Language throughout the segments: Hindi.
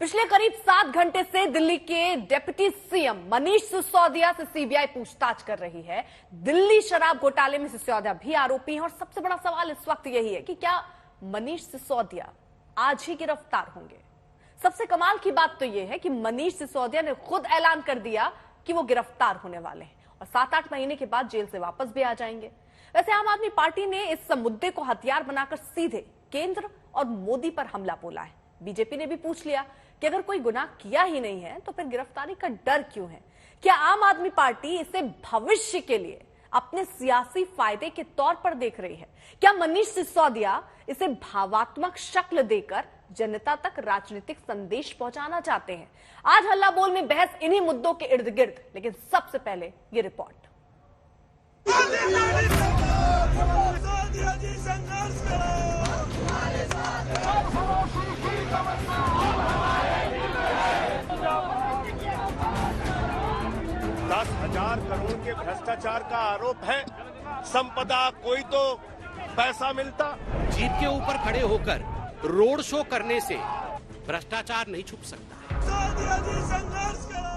पिछले करीब 7 घंटे से दिल्ली के डिप्टी सीएम मनीष सिसोदिया से सीबीआई पूछताछ कर रही है। दिल्ली शराब घोटाले में सिसोदिया भी आरोपी हैं और सबसे बड़ा सवाल इस वक्त यही है कि क्या मनीष सिसोदिया आज ही गिरफ्तार होंगे। सबसे कमाल की बात तो यह है कि मनीष सिसोदिया ने खुद ऐलान कर दिया कि वो गिरफ्तार होने वाले हैं और 7-8 महीने के बाद जेल से वापस भी आ जाएंगे। वैसे आम आदमी पार्टी ने इस मुद्दे को हथियार बनाकर सीधे केंद्र और मोदी पर हमला बोला है। बीजेपी ने भी पूछ लिया कि अगर कोई गुनाह किया ही नहीं है तो फिर गिरफ्तारी का डर क्यों है। क्या आम आदमी पार्टी इसे भविष्य के लिए अपने सियासी फायदे के तौर पर देख रही है? क्या मनीष सिसोदिया इसे भावात्मक शक्ल देकर जनता तक राजनीतिक संदेश पहुंचाना चाहते हैं? आज हल्ला बोल में बहस इन्हीं मुद्दों के इर्द गिर्द, लेकिन सबसे पहले ये रिपोर्ट। 10,000 करोड़ के भ्रष्टाचार का आरोप है। संपदा कोई तो पैसा मिलता। जीप के ऊपर खड़े होकर रोड शो करने से भ्रष्टाचार नहीं छुप सकता।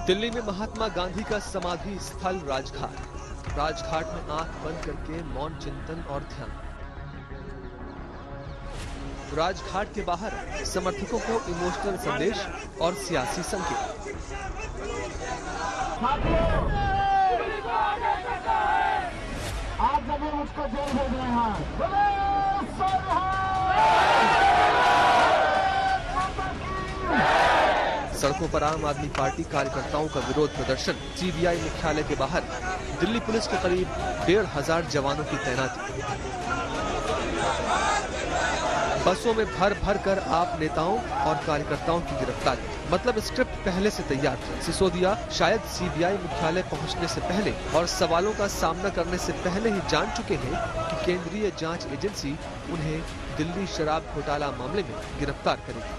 दिल्ली में महात्मा गांधी का समाधि स्थल राजघाट में आंख बंद करके मौन चिंतन और ध्यान। राजघाट के बाहर समर्थकों को इमोशनल संदेश और सियासी संकेत। आप जब मुझको जेल भेज रहे हैं। सड़कों पर आम आदमी पार्टी कार्यकर्ताओं का विरोध प्रदर्शन। सीबीआई मुख्यालय के बाहर दिल्ली पुलिस के करीब 1,500 जवानों की तैनाती। बसों में भर भर कर आप नेताओं और कार्यकर्ताओं की गिरफ्तारी। मतलब स्क्रिप्ट पहले से तैयार था। सिसोदिया शायद सीबीआई मुख्यालय पहुंचने से पहले और सवालों का सामना करने से पहले ही जान चुके हैं कि केंद्रीय जांच एजेंसी उन्हें दिल्ली शराब घोटाला मामले में गिरफ्तार करेगी।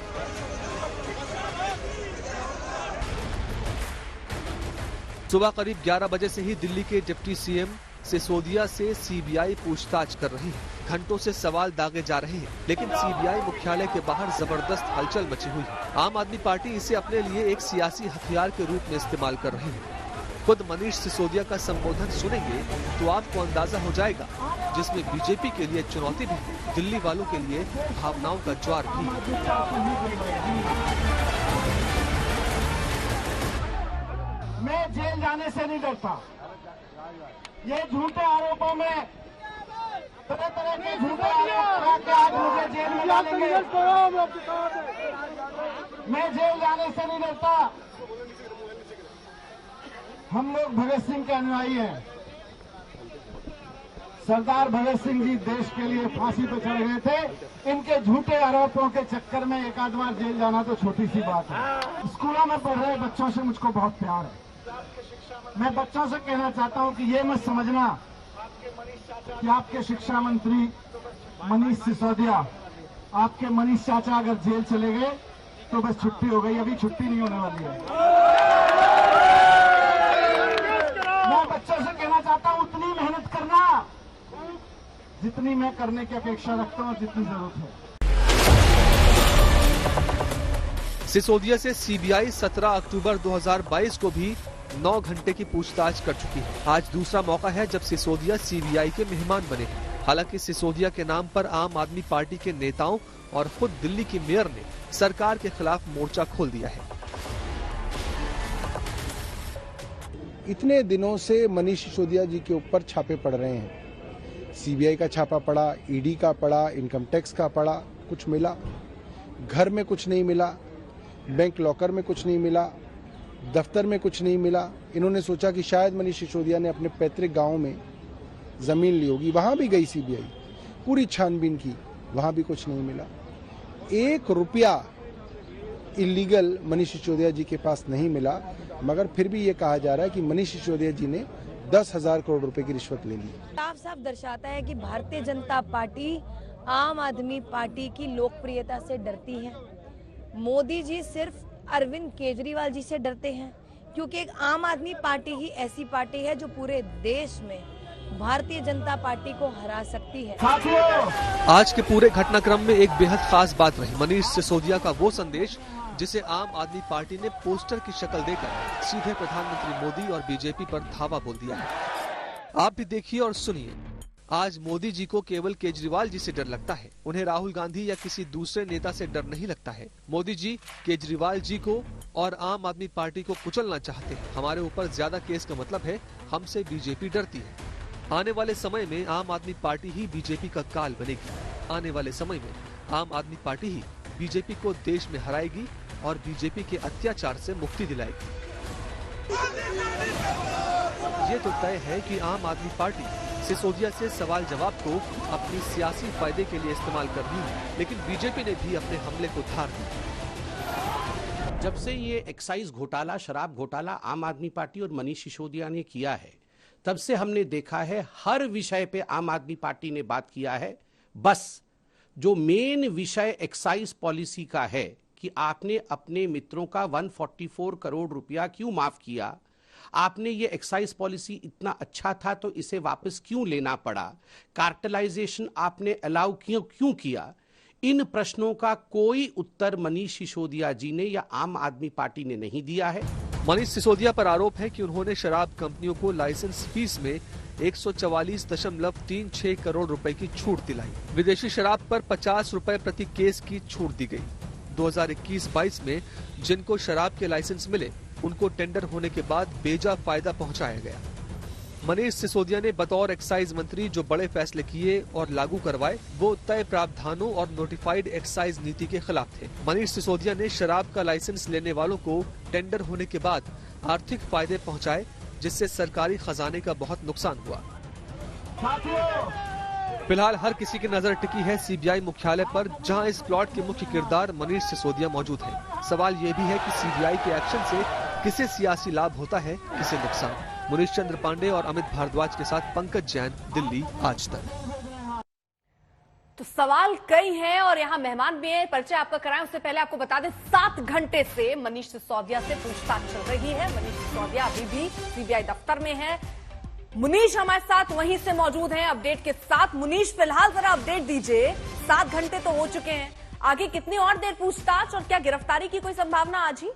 सुबह करीब 11 बजे से ही दिल्ली के डिप्टी सीएम सिसोदिया से सीबीआई पूछताछ कर रही है। घंटों से सवाल दागे जा रहे हैं, लेकिन सीबीआई मुख्यालय के बाहर जबरदस्त हलचल मची हुई है। आम आदमी पार्टी इसे अपने लिए एक सियासी हथियार के रूप में इस्तेमाल कर रही है। खुद मनीष सिसोदिया का संबोधन सुनेंगे तो आपको अंदाजा हो जाएगा, जिसमें बीजेपी के लिए चुनौती भी, दिल्ली वालों के लिए भावनाओं का ज्वार भी। मैं जेल जाने से नहीं डरता। ये झूठे आरोपों में तरह तरह के झूठे आरोप के आज मुझे जेल में डालेंगे। मैं जेल जाने से नहीं डरता। हम लोग भगत सिंह के अनुयायी हैं। सरदार भगत सिंह जी देश के लिए फांसी पर चढ़ गए थे। इनके झूठे आरोपों के चक्कर में एक आध बार जेल जाना तो छोटी सी बात है। स्कूलों में पढ़ रहे बच्चों से मुझको बहुत प्यार है। मैं बच्चों से कहना चाहता हूं कि ये मत समझना कि आपके शिक्षा मंत्री मनीष सिसोदिया, आपके मनीष चाचा अगर जेल चले गए तो बस छुट्टी हो गई। अभी छुट्टी नहीं होने वाली है। मैं बच्चों से कहना चाहता हूं उतनी मेहनत करना जितनी मैं करने की अपेक्षा रखता हूं, जितनी जरूरत है। सिसोदिया से सीबीआई 17 अक्टूबर 2022 को भी 9 घंटे की पूछताछ कर चुकी है। आज दूसरा मौका है जब सिसोदिया सीबीआई के मेहमान बने हैं। हालांकि सिसोदिया के नाम पर आम आदमी पार्टी के नेताओं और खुद दिल्ली की मेयर ने सरकार के खिलाफ मोर्चा खोल दिया है। इतने दिनों से मनीष सिसोदिया जी के ऊपर छापे पड़ रहे हैं। सीबीआई का छापा पड़ा, ईडी का पड़ा, इनकम टैक्स का पड़ा, कुछ मिला? घर में कुछ नहीं मिला, बैंक लॉकर में कुछ नहीं मिला, दफ्तर में कुछ नहीं मिला। इन्होंने सोचा कि शायद मनीष सिसोदिया ने अपने पैतृक गांव में जमीन ली होगी। वहां भी गई सीबीआई, पूरी छानबीन की, वहां भी कुछ नहीं मिला। 1 रुपया इलीगल मनीष सिसोदिया जी के पास नहीं मिला, मगर फिर भी ये कहा जा रहा है कि मनीष सिसोदिया जी ने 10,000 करोड़ रुपए की रिश्वत ले ली। साफ साफ दर्शाता है कि भारतीय जनता पार्टी आम आदमी पार्टी की लोकप्रियता से डरती है। मोदी जी सिर्फ अरविंद केजरीवाल जी से डरते हैं, क्योंकि एक आम आदमी पार्टी ही ऐसी पार्टी है जो पूरे देश में भारतीय जनता पार्टी को हरा सकती है। आज के पूरे घटनाक्रम में एक बेहद खास बात रही मनीष सिसोदिया का वो संदेश जिसे आम आदमी पार्टी ने पोस्टर की शक्ल देकर सीधे प्रधानमंत्री मोदी और बीजेपी पर धावा बोल दिया है। आप भी देखिए और सुनिए। आज मोदी जी को केवल केजरीवाल जी से डर लगता है, उन्हें राहुल गांधी या किसी दूसरे नेता से डर नहीं लगता है। मोदी जी केजरीवाल जी को और आम आदमी पार्टी को कुचलना चाहते हैं। हमारे ऊपर ज्यादा केस का मतलब है हमसे बीजेपी डरती है। आने वाले समय में आम आदमी पार्टी ही बीजेपी का काल बनेगी। आने वाले समय में आम आदमी पार्टी ही बीजेपी को देश में हराएगी और बीजेपी के अत्याचार से मुक्ति दिलाएगी। ये तो तय है कि आम आदमी पार्टी सिसोदिया से सवाल जवाब को अपनी सियासी फायदे के लिए इस्तेमाल कर रही है, लेकिन बीजेपी ने भी अपने हमले को धार दिया। जब से ये एक्साइज घोटाला, शराब घोटाला आम आदमी पार्टी और मनीष सिसोदिया ने किया है, तब से हमने देखा है हर विषय पे आम आदमी पार्टी ने बात किया है। बस जो मेन विषय एक्साइज पॉलिसी का है कि आपने अपने मित्रों का 144 करोड़ रुपया क्यों माफ किया, आपने ये एक्साइज पॉलिसी इतना अच्छा था तो इसे वापस क्यों लेना पड़ा, कार्टेलाइजेशन आपने अलाउ क्यों किया, इन प्रश्नों का कोई उत्तर मनीष सिसोदिया जी ने या आम आदमी पार्टी ने नहीं दिया है। मनीष सिसोदिया पर आरोप है कि उन्होंने शराब कंपनियों को लाइसेंस फीस में 144.36 करोड़ रुपए की छूट दिलाई। विदेशी शराब पर 50 रुपए प्रति केस की छूट दी गई। 2021-22 में जिनको शराब के लाइसेंस मिले उनको टेंडर होने के बाद बेजा फायदा पहुंचाया गया। मनीष सिसोदिया ने बतौर एक्साइज मंत्री जो बड़े फैसले किए और लागू करवाए वो तय प्रावधानों और नोटिफाइड एक्साइज नीति के खिलाफ थे। मनीष सिसोदिया ने शराब का लाइसेंस लेने वालों को टेंडर होने के बाद आर्थिक फायदे पहुंचाए, जिससे सरकारी खजाने का बहुत नुकसान हुआ। फिलहाल हर किसी की नजर टिकी है सीबीआई मुख्यालय पर, जहां इस प्लॉट के मुख्य किरदार मनीष सिसोदिया मौजूद हैं। सवाल ये भी है कि सीबीआई के एक्शन से किसे सियासी लाभ होता है, किसे नुकसान। मुनीश चंद्र पांडे और अमित भारद्वाज के साथ पंकज जैन, दिल्ली आज तक। तो सवाल कई हैं और यहाँ मेहमान भी हैं। परिचय आपका कराएं उससे पहले आपको बता दें 7 घंटे से मनीष सिसोदिया से पूछताछ चल रही है। मनीष सिसोदिया अभी भी सीबीआई दफ्तर में है। मुनीश हमारे साथ वहीं से मौजूद हैं अपडेट के साथ। मुनीश, फिलहाल जरा अपडेट दीजिए। 7 घंटे तो हो चुके हैं, आगे कितनी और देर पूछताछ और क्या गिरफ्तारी की कोई संभावना आज ही?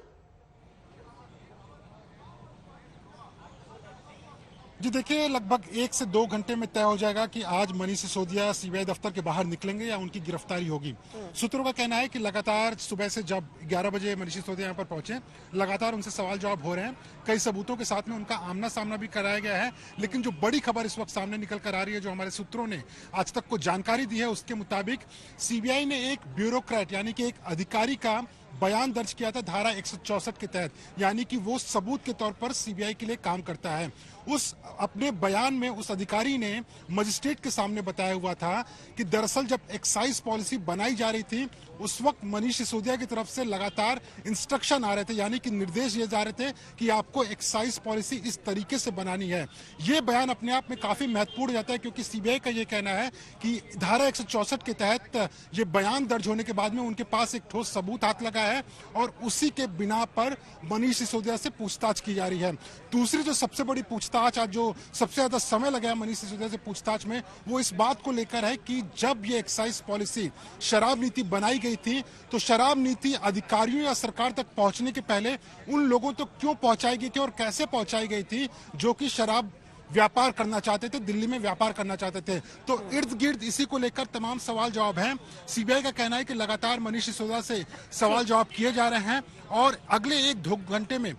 जी देखिए, लगभग 1 से 2 घंटे में तय हो जाएगा कि आज मनीष सिसोदिया सीबीआई दफ्तर के बाहर निकलेंगे या उनकी गिरफ्तारी होगी। सूत्रों का कहना है कि लगातार सुबह से जब 11 बजे मनीष सिसोदिया यहाँ पर पहुंचे, लगातार उनसे सवाल जवाब हो रहे हैं। कई सबूतों के साथ में उनका आमना सामना भी कराया गया है। लेकिन जो बड़ी खबर इस वक्त सामने निकल कर आ रही है, जो हमारे सूत्रों ने आज तक को जानकारी दी है, उसके मुताबिक सीबीआई ने एक ब्यूरोक्रेट यानी कि एक अधिकारी का बयान दर्ज किया था धारा 164 के तहत, यानी कि वो सबूत के तौर पर सीबीआई के लिए काम करता है। उस अपने बयान में उस अधिकारी ने मजिस्ट्रेट के सामने बताया हुआ था कि दरअसल जब एक्साइज पॉलिसी बनाई जा रही थी उस वक्त मनीष सिसोदिया की तरफ से लगातार इंस्ट्रक्शन आ रहे थे, यानी कि निर्देश दिए जा रहे थे कि आपको एक्साइज पॉलिसी इस तरीके से बनानी है। ये बयान अपने आप में काफी महत्वपूर्ण हो जाता है, क्योंकि सीबीआई का ये कहना है कि धारा 164 के तहत ये बयान दर्ज होने के बाद में उनके पास एक ठोस सबूत हाथ लगा है और उसी के बिना पर मनीष सिसोदिया से पूछताछ की जा रही है। दूसरी जो सबसे बड़ी पूछताछ, आज जो सबसे ज्यादा समय लगा मनीष सिसोदिया से पूछताछ में, वो इस बात को लेकर है कि जब ये एक्साइज पॉलिसी शराब नीति बनाई गई थी तो शराब नीति अधिकारियों या सरकार तक पहुंचने के पहले उन लोगों तक क्यों पहुंचाई गई थी और कैसे पहुंचाई गई थी जो कि शराब व्यापार करना चाहते थे, दिल्ली में व्यापार करना चाहते थे। तो इर्द गिर्द इसी को लेकर तमाम सवाल जवाब हैं। सीबीआई का कहना है कि लगातार मनीष सिसोदिया से सवाल जवाब किए जा रहे हैं और अगले 1-2 घंटे में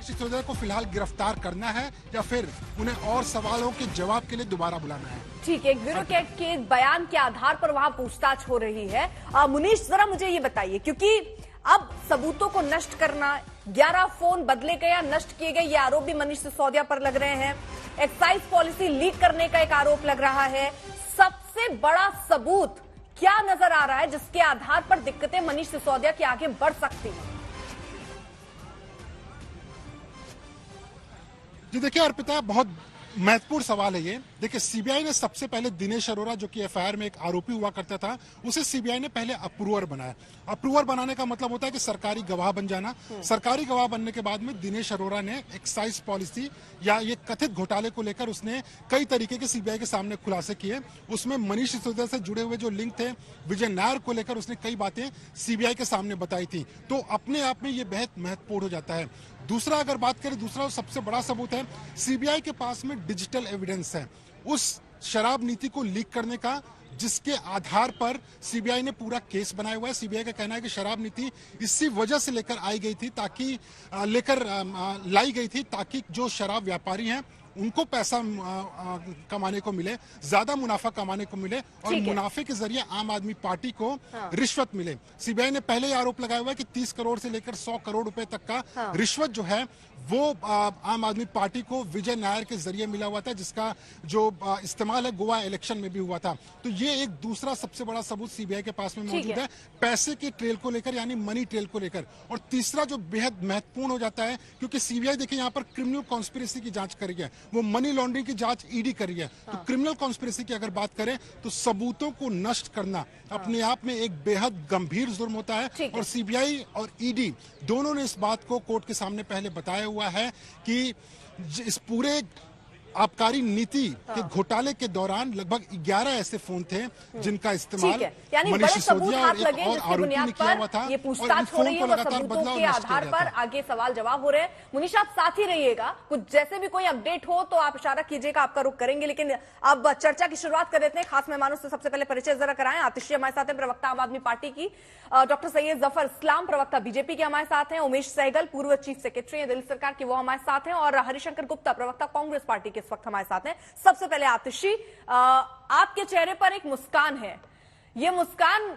सिसोदिया को फिलहाल गिरफ्तार करना है या फिर उन्हें और सवालों के जवाब के लिए दोबारा बुलाना है। ठीक है, एक ब्यूरोक्रेट के बयान के आधार पर वहां पूछताछ हो रही है। मुनीश, जरा मुझे ये बताइए, क्योंकि अब सबूतों को नष्ट करना, 11 फोन बदले गए या नष्ट किए गए, ये आरोप भी मनीष सिसोदिया पर लग रहे हैं। एक्साइज पॉलिसी लीक करने का एक आरोप लग रहा है। सबसे बड़ा सबूत क्या नजर आ रहा है जिसके आधार पर दिक्कतें मनीष सिसोदिया की आगे बढ़ सकती हैं? जी देखिए अर्पिता, बहुत महत्वपूर्ण सवाल है ये। देखिए, सीबीआई ने सबसे पहले दिनेश अरोड़ा, जो कि एफआईआर में एक आरोपी हुआ करता था, उसे सीबीआई ने पहले अप्रूवर बनाया। अप्रूवर बनाने का मतलब होता है कि सरकारी गवाह बन जाना। सरकारी गवाह बनने के बाद में दिनेश अरोड़ा ने एक्साइज पॉलिसी या ये कथित घोटाले को लेकर उसने कई तरीके के सीबीआई के सामने खुलासे किए। उसमें मनीष सिसोदिया से जुड़े हुए जो लिंक थे, विजय नायर को लेकर उसने कई बातें सीबीआई के सामने बताई थी। तो अपने आप में ये बेहद महत्वपूर्ण हो जाता है। दूसरा, अगर बात करें, दूसरा सबसे बड़ा सबूत है, सीबीआई के पास में डिजिटल एविडेंस है उस शराब नीति को लीक करने का, जिसके आधार पर सीबीआई ने पूरा केस बनाया हुआ है। सीबीआई का कहना है कि शराब नीति इसी वजह से लेकर आई गई थी, ताकि लाई गई थी ताकि जो शराब व्यापारी हैं उनको पैसा कमाने को मिले, ज्यादा मुनाफा कमाने को मिले और मुनाफे के जरिए आम आदमी पार्टी को रिश्वत मिले। सीबीआई ने पहले ही आरोप लगाया हुआ है कि 30 करोड़ से लेकर 100 करोड़ रुपए तक का रिश्वत जो है वो आम आदमी पार्टी को विजय नायर के जरिए मिला हुआ था, जिसका जो इस्तेमाल है गोवा इलेक्शन में भी हुआ था। तो ये एक दूसरा सबसे बड़ा सबूत सीबीआई के पास में मौजूद है, पैसे के ट्रेल को लेकर, यानी मनी ट्रेल को लेकर। और तीसरा जो बेहद महत्वपूर्ण हो जाता है, क्योंकि सीबीआई देखिए यहाँ पर क्रिमिनल कॉन्स्पिरेसी की जांच करी है, वो मनी लॉन्ड्रिंग की जांच ईडी करी है। तो क्रिमिनल कॉन्स्पिरेसी की अगर बात करें तो सबूतों को नष्ट करना अपने आप में एक बेहद गंभीर जुर्म होता है। और सीबीआई और ईडी दोनों ने इस बात को कोर्ट के सामने पहले बताया हुआ है कि इस पूरे आबकारी नीति के घोटाले के दौरान लगभग 11 ऐसे फोन थे जिनका इस्तेमाल मनीष सिसोदिया और एक और आरोपी ने किया हुआ था। ये पूछताछ हो रही है, सबूतों के आधार पर आगे सवाल जवाब हो रहे हैं। मुनीष, आप साथ ही रहिएगा, कुछ जैसे भी कोई अपडेट हो तो आप इशारा कीजिएगा, आपका रुख करेंगे। लेकिन अब चर्चा की शुरुआत कर देते हैं। खास मेहमानों से सबसे पहले परिचय जरा कराएं। आतिशी हमारे साथ है, प्रवक्ता आम आदमी पार्टी की, डॉक्टर सैयद जफर इस्लाम, प्रवक्ता बीजेपी के हमारे साथ हैं, उमेश सहगल पूर्व चीफ सेक्रेटरी है दिल्ली सरकार के, वो हमारे साथ हैं, और हरिशंकर गुप्ता, प्रवक्ता कांग्रेस पार्टी के इस वक्त हमारे साथ हैं। सबसे पहले आतिशी, आपके चेहरे पर एक मुस्कान है, ये मुस्कान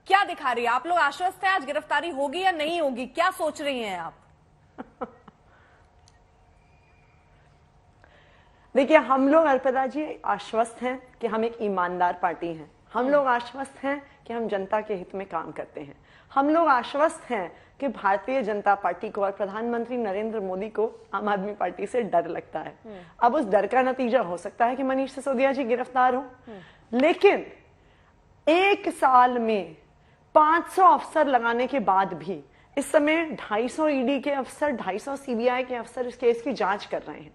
क्या दिखा रही है? आप लोग आश्वस्त हैं आज गिरफ्तारी होगी या नहीं होगी, क्या सोच रही हैं आप? देखिए, हम लोग अर्पिता जी आश्वस्त हैं कि हम एक ईमानदार पार्टी हैं। हम लोग आश्वस्त हैं कि हम जनता के हित में काम करते हैं। हम लोग आश्वस्त हैं कि भारतीय जनता पार्टी को और प्रधानमंत्री नरेंद्र मोदी को आम आदमी पार्टी से डर लगता है। अब उस डर का नतीजा हो सकता है कि मनीष सिसोदिया जी गिरफ्तार हो, लेकिन एक साल में 500 अफसर लगाने के बाद भी इस समय 250 ईडी के अफसर, 250 सीबीआई के अफसर इस केस की जांच कर रहे हैं।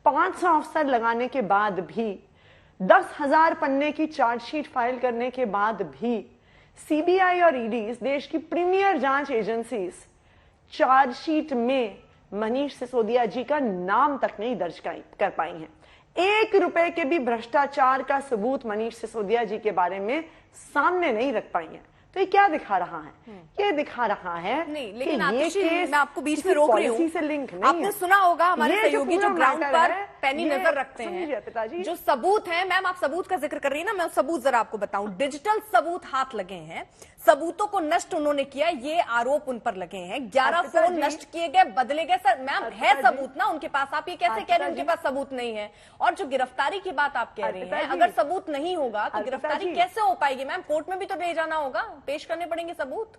500 अफसर लगाने के बाद भी, 10,000 पन्ने की चार्जशीट फाइल करने के बाद भी सीबीआई और ईडी, इस देश की प्रीमियर जांच एजेंसीज, चार्जशीट में मनीष सिसोदिया जी का नाम तक नहीं दर्ज कर पाई हैं। 1 रुपए के भी भ्रष्टाचार का सबूत मनीष सिसोदिया जी के बारे में सामने नहीं रख पाई हैं। तो ये क्या दिखा रहा है? ये दिखा रहा है नहीं, लेकिन मैं आपको बीच में रोक रही हूँ, से लिंक नहीं आपने है। सुना होगा हमारे सहयोगी जो ग्राउंड पर है, पैनी नजर रखते हैं, जो सबूत है, मैम आप सबूत का जिक्र कर रही है ना, मैं सबूत जरा आपको बताऊं। डिजिटल सबूत हाथ लगे हैं, सबूतों को नष्ट उन्होंने किया, ये आरोप उन पर लगे हैं। 11 फोन नष्ट किए गए, बदले गए। सर मैम, है सबूत ना उनके पास, आप ये कैसे कह रहे हैं उनके पास सबूत नहीं है? और जो गिरफ्तारी की बात आप कह रही हैं, अगर सबूत नहीं होगा तो गिरफ्तारी कैसे हो पाएगी? मैम, कोर्ट में भी तो ले जाना होगा, पेश करने पड़ेंगे सबूत।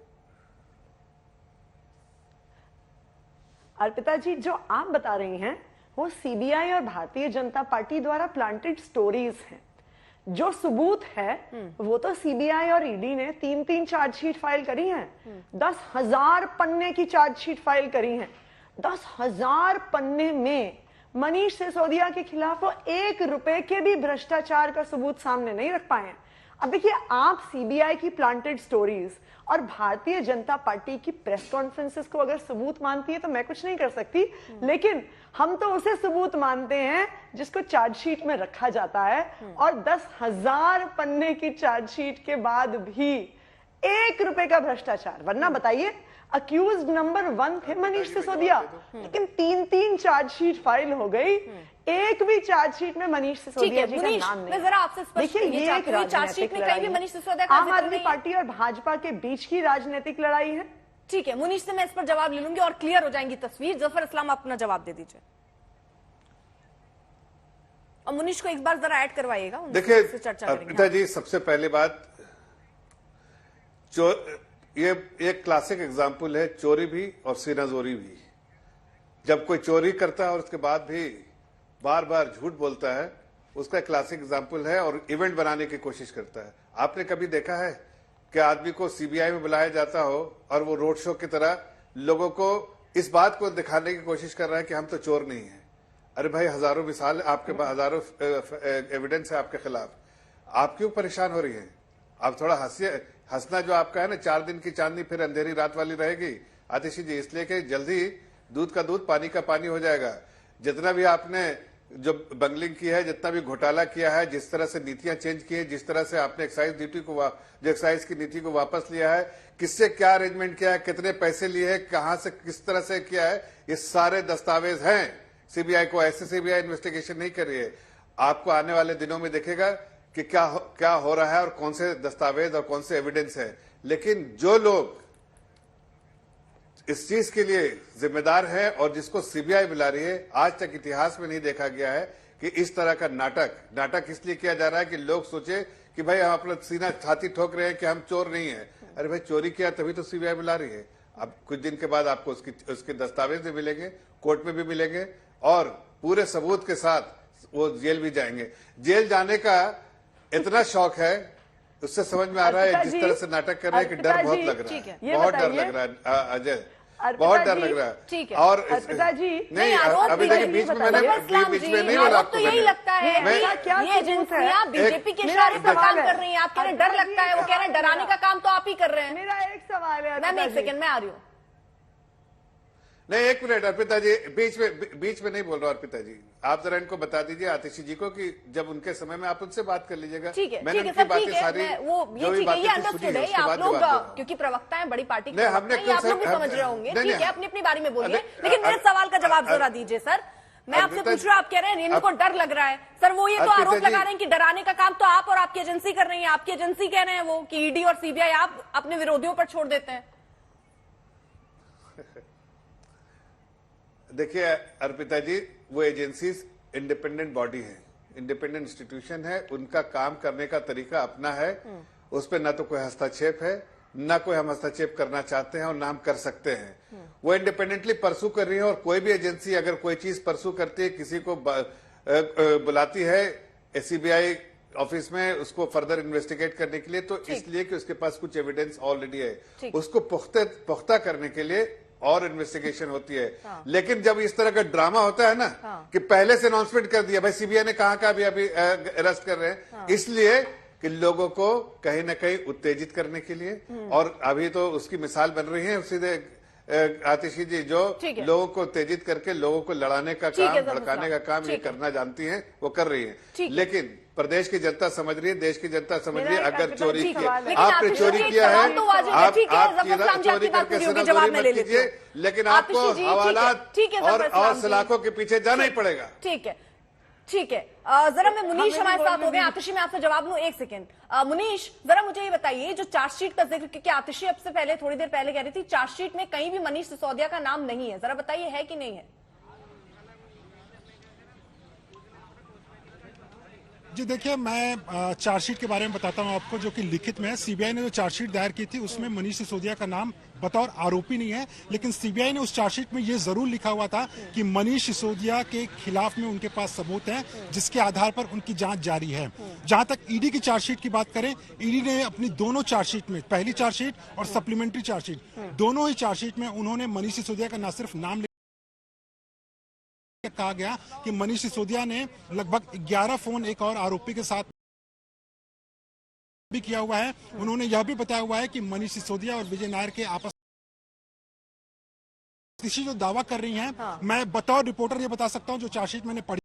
अर्पिता जी, जो आप बता रही हैं वो सीबीआई और भारतीय जनता पार्टी द्वारा प्लांटेड स्टोरीज हैं। जो सबूत है वो तो सीबीआई और ईडी ने 3-3 चार्जशीट फाइल करी हैं, 10,000 पन्ने की चार्जशीट फाइल करी हैं। 10,000 पन्ने में मनीष सिसोदिया के खिलाफ वो 1 रुपए के भी भ्रष्टाचार का सबूत सामने नहीं रख पाए हैं। अब देखिए, आप सीबीआई की प्लांटेड स्टोरीज और भारतीय जनता पार्टी की प्रेस कॉन्फ्रेंसेस को अगर सबूत मानती है तो मैं कुछ नहीं कर सकती, लेकिन हम तो उसे सबूत मानते हैं जिसको चार्जशीट में रखा जाता है। और 10,000 पन्ने की चार्जशीट के बाद भी 1 रुपए का भ्रष्टाचार, वरना बताइए, अक्यूज्ड नंबर 1 थे मनीष सिसोदिया, लेकिन 3-3 चार्जशीट फाइल हो गई, एक भी चार्जशीट में मनीष सिसोदिया जी का नाम नहीं। जरा आपसे देखिए, ये एक राजनीतिक लड़ाई है, आम आदमी पार्टी और भाजपा के बीच की राजनीतिक लड़ाई है। ठीक है, मुनीष से मैं इस पर जवाब ले लूंगी और क्लियर हो जाएंगी तस्वीर। जफर इस्लाम, आप अपना जवाब दे दीजिए और मुनीष को एक बार जरा ऐड करवाइएगा। देखिए अर्पिता जी, सबसे पहली बात, ये एक क्लासिक एग्जाम्पल है, चोरी भी और सीनाजोरी भी। जब कोई चोरी करता है और उसके बाद भी बार बार झूठ बोलता है, उसका क्लासिक एग्जाम्पल है और इवेंट बनाने की कोशिश करता है। आपने कभी देखा है कि आदमी को सीबीआई में बुलाया जाता हो और वो रोड शो की तरह लोगों को इस बात को दिखाने की कोशिश कर रहा है कि हम तो चोर नहीं हैं? अरे भाई, हजारों मिसाल आपके, हजारों एविडेंस है आपके खिलाफ, आप क्यों परेशान हो रही हैं? आप थोड़ा हंसिए। हंसना जो आपका है ना, 4 दिन की चांदनी फिर अंधेरी रात वाली रहेगी आतिशी जी, इसलिए कि जल्दी दूध का दूध पानी का पानी हो जाएगा। जितना भी आपने जो बंगलिंग की है, जितना भी घोटाला किया है, जिस तरह से नीतियां चेंज की है, जिस तरह से आपने एक्साइज ड्यूटी को, जो एक्साइज की नीति को वापस लिया है, किससे क्या अरेंजमेंट किया है, कितने पैसे लिए हैं, कहां से किस तरह से किया है, ये सारे दस्तावेज हैं। सीबीआई को ऐसे सीबीआई इन्वेस्टिगेशन नहीं कर रही है। आपको आने वाले दिनों में देखेगा कि क्या हो रहा है और कौन से दस्तावेज और कौन से एविडेंस है। लेकिन जो लोग इस चीज के लिए जिम्मेदार है और जिसको सीबीआई बुला रही है, आज तक इतिहास में नहीं देखा गया है कि इस तरह का नाटक इसलिए किया जा रहा है कि लोग सोचे कि भाई हम अपना सीना छाती ठोक रहे हैं कि हम चोर नहीं है। अरे भाई, चोरी किया तभी तो सीबीआई बुला रही है। अब कुछ दिन के बाद आपको उसके दस्तावेज भी मिलेंगे, कोर्ट में भी मिलेंगे और पूरे सबूत के साथ वो जेल भी जाएंगे। जेल जाने का इतना शौक है, उससे समझ में आ रहा है जिस तरह से नाटक कर रहे हैं कि डर बहुत लग रहा है, बहुत डर लग रहा है अजय, बहुत डर लग रहा है। ठीक है। और पिताजी नहीं, अभी देखिए बीच में नहीं बोला आपको। तो यही लगता है ये एजेंसियां बीजेपी के इशारे पर काम कर रही हैं। आप कह रहे हैं डर लगता है, वो कह रहे हैं डराने का काम तो आप ही कर रहे हैं। मेरा एक सवाल है। मैम 1 सेकंड में आ रही हूँ। नहीं, 1 मिनट अर्पिता जी, बीच में नहीं बोल रहा अर्पिता जी, आप जरा इनको बता दीजिए आतिशी जी को कि जब उनके समय में आप उनसे बात कर लीजिएगा। ठीक है, मैंने ठीक है, उनकी सब बातें ठीक है। सारी वो ये ठीक है, ये अंडरस्टूड है। आप लोग क्योंकि प्रवक्ता हैं, बड़ी पार्टी के प्रवक्ता हैं, आप लोग भी समझ रहे होंगे। ठीक है, अपनी अपनी बारी में बोलिए, लेकिन मेरे सवाल का जवाब जरा दीजिए सर। मैं आपसे पूछ रहा हूँ, आप कह रहे हैं रेणु को डर लग रहा है। सर वो ये तो आरोप लगा रहे हैं कि डराने का काम तो आप और आपकी एजेंसी कर रही है। आपकी एजेंसी कह रहे हैं वो कि ईडी और सीबीआई आप अपने विरोधियों पर छोड़ देते हैं। देखिए अर्पिता जी, वो एजेंसीज इंडिपेंडेंट बॉडी है, इंडिपेंडेंट इंस्टीट्यूशन है, उनका काम करने का तरीका अपना है। उस पर ना तो कोई हस्तक्षेप है, ना कोई हम हस्तक्षेप करना चाहते हैं और ना हम कर सकते हैं। वो इंडिपेंडेंटली परसू कर रही है और कोई भी एजेंसी अगर कोई चीज परसू करती है, किसी को बुलाती है सीबीआई ऑफिस में उसको फर्दर इन्वेस्टिगेट करने के लिए, तो इसलिए कि उसके पास कुछ एविडेंस ऑलरेडी है, उसको पुख्ता करने के लिए और इन्वेस्टिगेशन होती है। लेकिन जब इस तरह का ड्रामा होता है ना कि पहले से अनाउंसमेंट कर दिया, भाई सीबीआई ने कहा अभी अरेस्ट कर रहे हैं, इसलिए कि लोगों को कहीं ना कहीं उत्तेजित करने के लिए। और अभी तो उसकी मिसाल बन रही है सीधे आतिशी जी, जो लोगों को उत्तेजित करके लोगों को लड़ाने का काम, भड़काने का काम ये करना जानती हैं, वो कर रही हैं। लेकिन प्रदेश की जनता समझ रही है, देश की जनता समझ रही है, अगर चोरी किया, आपने चोरी किया है, आप चोरी करके सजा मत कीजिए, लेकिन आपको हवालात और सलाखों के पीछे जाना ही पड़ेगा। ठीक है, ठीक है। जरा मैं मुनीश हमारे साथ हो गए। आतिशी मैं आपसे जवाब लूं 1 सेकंड। मुनीश जरा मुझे ये बताइए, जो चार्जशीट का जिक्र, क्योंकि आतिशी अब से पहले थोड़ी देर पहले कह रही थी चार्जशीट में कहीं भी मनीष सिसोदिया का नाम नहीं है, जरा बताइए है कि नहीं है? जी देखिए, मैं चार्जशीट के बारे में बताता हूं आपको, जो कि लिखित में है। सीबीआई ने जो चार्जशीट दायर की थी उसमें मनीष सिसोदिया का नाम बतौर आरोपी नहीं है, लेकिन सीबीआई ने उस चार्जशीट में ये जरूर लिखा हुआ था कि मनीष सिसोदिया के खिलाफ में उनके पास सबूत हैं जिसके आधार पर उनकी जांच जारी है। जहां तक ईडी की चार्जशीट की बात करें, ईडी ने अपनी दोनों चार्जशीट में, पहली चार्जशीट और सप्लीमेंट्री चार्जशीट, दोनों ही चार्जशीट में उन्होंने मनीष सिसोदिया का न सिर्फ नाम कहा गया कि मनीष सिसोदिया ने लगभग 11 फोन एक और आरोपी के साथ भी किया हुआ है। उन्होंने यह भी बताया हुआ है कि मनीष सिसोदिया और विजय नायर के आपस जो दावा कर रही हैं, मैं बतौर रिपोर्टर ये बता सकता हूं, जो चार्जशीट मैंने पढ़ी,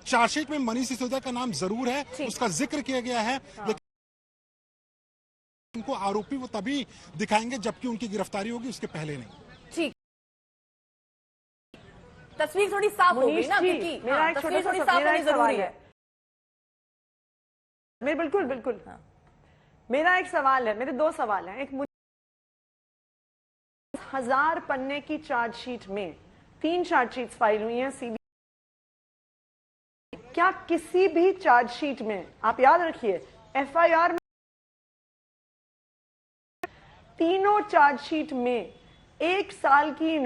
चार्जशीट में मनीष सिसोदिया का नाम जरूर है, उसका जिक्र किया गया है, लेकिन उनको आरोपी वो तभी दिखाएंगे जबकि उनकी गिरफ्तारी होगी, उसके पहले नहीं। ठीक, तस्वीर थोड़ी साफ हो गई ना, क्योंकि तस्वीर थोड़ी साफ होनी जरूरी है। बिल्कुल। मेरा एक सवाल है, मेरे 2 सवाल हैं। एक, 1000 पन्ने की चार्जशीट में 3 चार्जशीट फाइल हुई हैं सीबीआई। क्या किसी भी चार्जशीट में, आप याद रखिए, एफआईआर में तीनों चार्जशीट में 1 साल की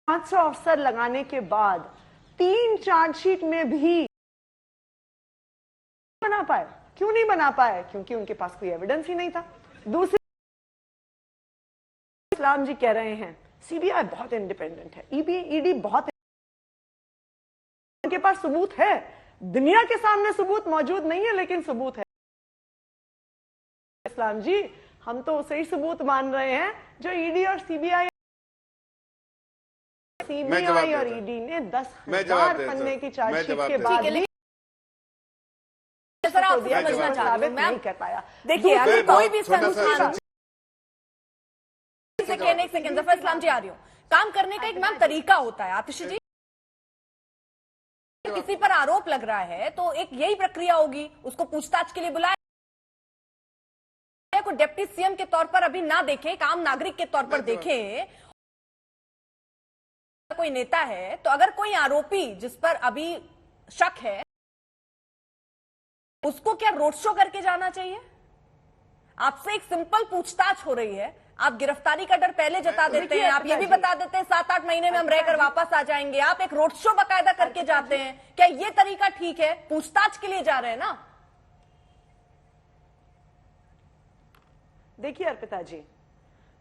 500 अफसर लगाने के बाद 3 चार्जशीट में भी बना पाए। क्यों नहीं बना पाए? क्योंकि उनके पास कोई एविडेंस ही नहीं था। दूसरी, इस्लाम जी कह रहे हैं सीबीआई बहुत इंडिपेंडेंट है, ईडी बहुत, उनके पास सबूत है, दुनिया के सामने सबूत मौजूद नहीं है लेकिन सबूत है। इस्लाम जी, हम तो उसे ही सबूत मान रहे हैं जो ईडी और सीबीआई और ईडी ने 10,000 पन्ने की चार्जशीट के बाद भी नहीं कर पाया। देखिए, अगर कोई भी सेकंड जफर इस्लाम जी आ रही हूँ, काम करने का एक मैम तरीका होता है। आतिशी जी, किसी पर आरोप लग रहा है तो एक यही प्रक्रिया होगी, उसको पूछताछ के लिए बुलाया, को डिप्टी सीएम के तौर पर अभी ना देखें, एक आम नागरिक के तौर पर देखें, कोई नेता है तो अगर कोई आरोपी जिस पर अभी शक है उसको क्या रोड शो करके जाना चाहिए? आपसे एक सिंपल पूछताछ हो रही है, आप गिरफ्तारी का डर पहले जता देते हैं, आप ये भी बता देते हैं 7-8 महीने में हम रहकर वापस आ जाएंगे, आप एक रोड शो बाकायदा करके जाते हैं। क्या ये तरीका ठीक है? पूछताछ के लिए जा रहे हैं ना। देखिए अर्पिता जी,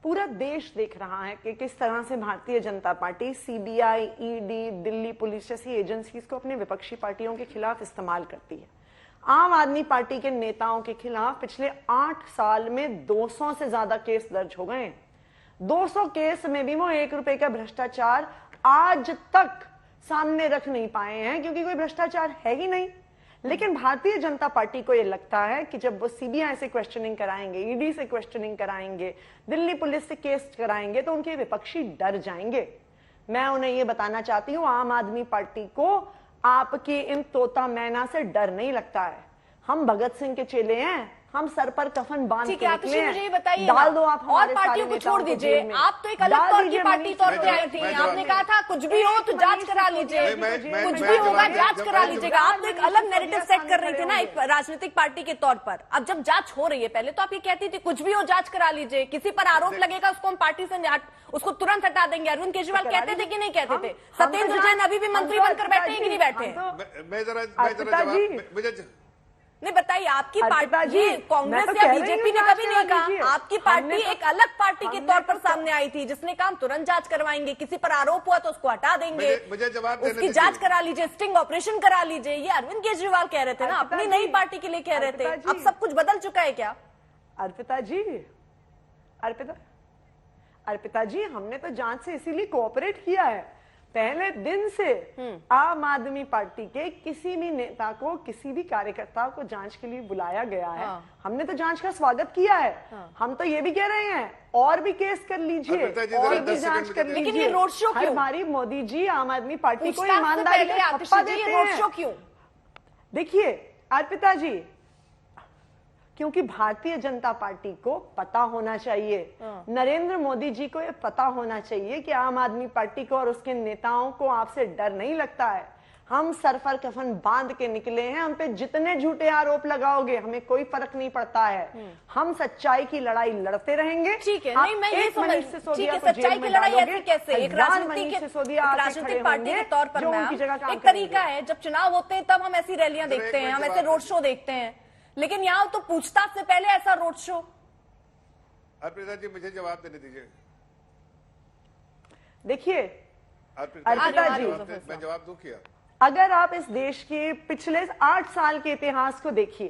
पूरा देश देख रहा है कि किस तरह से Bharatiya Janata party CBI, ED, Delhi police जैसी एजेंसीज को अपने विपक्षी पार्टियों के खिलाफ इस्तेमाल करती है। आम आदमी पार्टी के नेताओं के खिलाफ पिछले 8 साल में 200 से ज्यादा केस दर्ज हो गए। 200 केस में भी वो 1 रुपए का भ्रष्टाचार आज तक सामने रख नहीं पाए हैं, क्योंकि कोई भ्रष्टाचार है ही नहीं। लेकिन भारतीय जनता पार्टी को यह लगता है कि जब वो सीबीआई से क्वेश्चनिंग कराएंगे, ईडी से क्वेश्चनिंग कराएंगे, दिल्ली पुलिस से केस कराएंगे तो उनके विपक्षी डर जाएंगे। मैं उन्हें यह बताना चाहती हूं, आम आदमी पार्टी को आपके इन तोता मैना से डर नहीं लगता है। हम भगत सिंह के चेले हैं, हम सर पर कफन बांध के निकले हैं। मुझे ये बताइए, डाल दो आप और पार्टियों को छोड़ दीजिए, आप तो एक अलग तौर की पार्टी तौर पे आई थी, आपने कहा था कुछ भी हो तो जांच करा लीजिए, कुछ भी होगा जांच करा लीजिएगा। आप तो एक अलग नैरेटिव सेट कर रही थी ना एक राजनीतिक पार्टी के तौर पर। अब जब जांच हो रही है, पहले तो आप ये कहती थी कुछ भी हो जांच करा लीजिए, किसी पर आरोप लगेगा उसको हम पार्टी से उसको तुरंत हटा देंगे। अरविंद केजरीवाल कहते थे कि नहीं कहते थे? सत्येंद्र जैन अभी भी मंत्री बनकर बैठे हैं कि नहीं बैठे? नहीं बताइए, आपकी पार्टी, कांग्रेस या बीजेपी ने कभी नहीं कहा, आपकी पार्टी एक अलग पार्टी के तौर पर सामने आई थी जिसने कहा तुरंत जांच करवाएंगे, किसी पर आरोप हुआ तो उसको हटा देंगे, मुझे जवाब उसकी जांच करा लीजिए, स्टिंग ऑपरेशन करा लीजिए। ये अरविंद केजरीवाल कह रहे थे ना, अपनी नई पार्टी के लिए कह रहे थे। अब सब कुछ बदल चुका है क्या? अर्पिता जी, हमने तो जांच से इसीलिए कोऑपरेट किया है। पहले दिन से आम आदमी पार्टी के किसी भी नेता को, किसी भी कार्यकर्ता को जांच के लिए बुलाया गया है। हमने तो जांच का स्वागत किया है। हम तो ये भी कह रहे हैं और भी केस कर लीजिए, और भी जांच कर लीजिए। लेकिन ये रोड शो क्यों? हमारी मोदी जी आम आदमी पार्टी को ईमानदारी का थप्पा देते हैं। रोड शो क्यों? देखिए अर्पिता जी, क्योंकि भारतीय जनता पार्टी को पता होना चाहिए, नरेंद्र मोदी जी को यह पता होना चाहिए कि आम आदमी पार्टी को और उसके नेताओं को आपसे डर नहीं लगता है। हम सर पर कफन बांध के निकले हैं, हम पे जितने झूठे आरोप लगाओगे हमें कोई फर्क नहीं पड़ता है। हम सच्चाई की लड़ाई लड़ते रहेंगे। ठीक है, नहीं मैं ये समझ, ठीक है, सच्चाई की लड़ाई ऐसे कैसे? एक राजनीतिक पार्टी के तौर पर एक तरीका है, जब चुनाव होते हैं तब हम ऐसी रैलियां देखते हैं, हम ऐसे रोड शो देखते हैं, लेकिन यहाँ तो पूछताछ से पहले ऐसा रोड शो। अर्पिता जी, मुझे जवाब देने दीजिए। देखिए अर्पिता जी, मैं जवाब दूं क्या? अगर आप इस देश के पिछले 8 साल के इतिहास को देखिए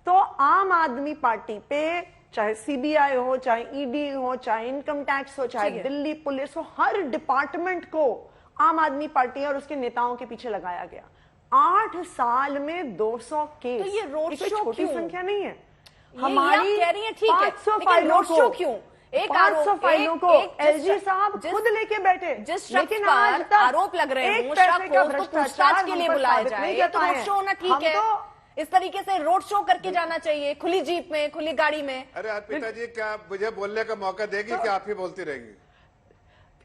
तो आम आदमी पार्टी पे चाहे सीबीआई हो, चाहे ईडी हो, चाहे इनकम टैक्स हो, चाहे दिल्ली पुलिस हो, हर डिपार्टमेंट को आम आदमी पार्टी और उसके नेताओं के पीछे लगाया गया। 8 साल में 200 केस, तो ये रोड शो छोटी संख्या नहीं है। हमारी कह रही है, ठीक है, 500 फाइलों को क्यों? 500 फाइलों को एलजी साहब खुद लेके बैठे, लेकिन आज तक आरोप लग रहे हैं, पूछताछ के लिए बुलाया जाए, तो रोड शो होना ठीक है। इस तरीके से रोड शो करके जाना चाहिए, खुली जीप में, खुली गाड़ी में। अरे अर्पिता जी, क्या मुझे बोलने का मौका देगी कि आप ही बोलती रहेंगी?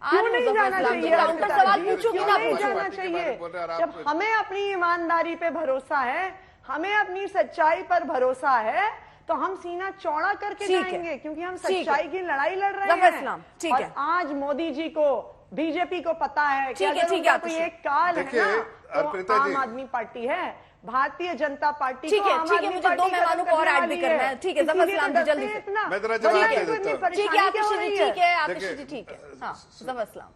क्यों नहीं जाना चाहिए? काउंटर सवाल पूछूंगी ना, नहीं जाना चाहिए। जब हमें अपनी ईमानदारी पे भरोसा है, हमें अपनी सच्चाई पर भरोसा है, तो हम सीना चौड़ा करके जाएंगे, क्योंकि हम सच्चाई की लड़ाई लड़ रहे हैं। और आज मोदी जी को बीजेपी को पता है कि अगर ठीक है, उनका कोई एक काल है देखिए, ना तो अर्पिता जी, आम आदमी पार्टी है, भारतीय जनता पार्टी ठीक को है, आम ठीक है, आदमी मुझे दो पार्टी मेहमानों को और करने ऐड भी वाली करना है। ठीक है, जफर इसीलिए इस्लाम तो जी जल्दी डरते हैं से। इतना। मैं जरा बोलिए जवाब कि दे इतनी देता हूं। परेशानी ठीक है क्यों हो आतिश जी, रही है? ठीक है आतिश देखिए, जी, ठीक है। हाँ जफर इस्लाम।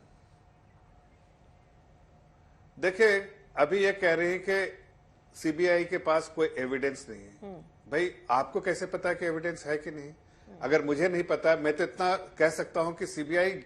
देखिए, अभी ये कह रहे हैं कि सीबीआई के पास कोई एविडेंस नहीं है। भाई, आपको कैसे पता है कि एविडेंस है कि नहीं? अगर मुझे नहीं पता, मैं तो इतना कह सकता हूं कि सीबीआई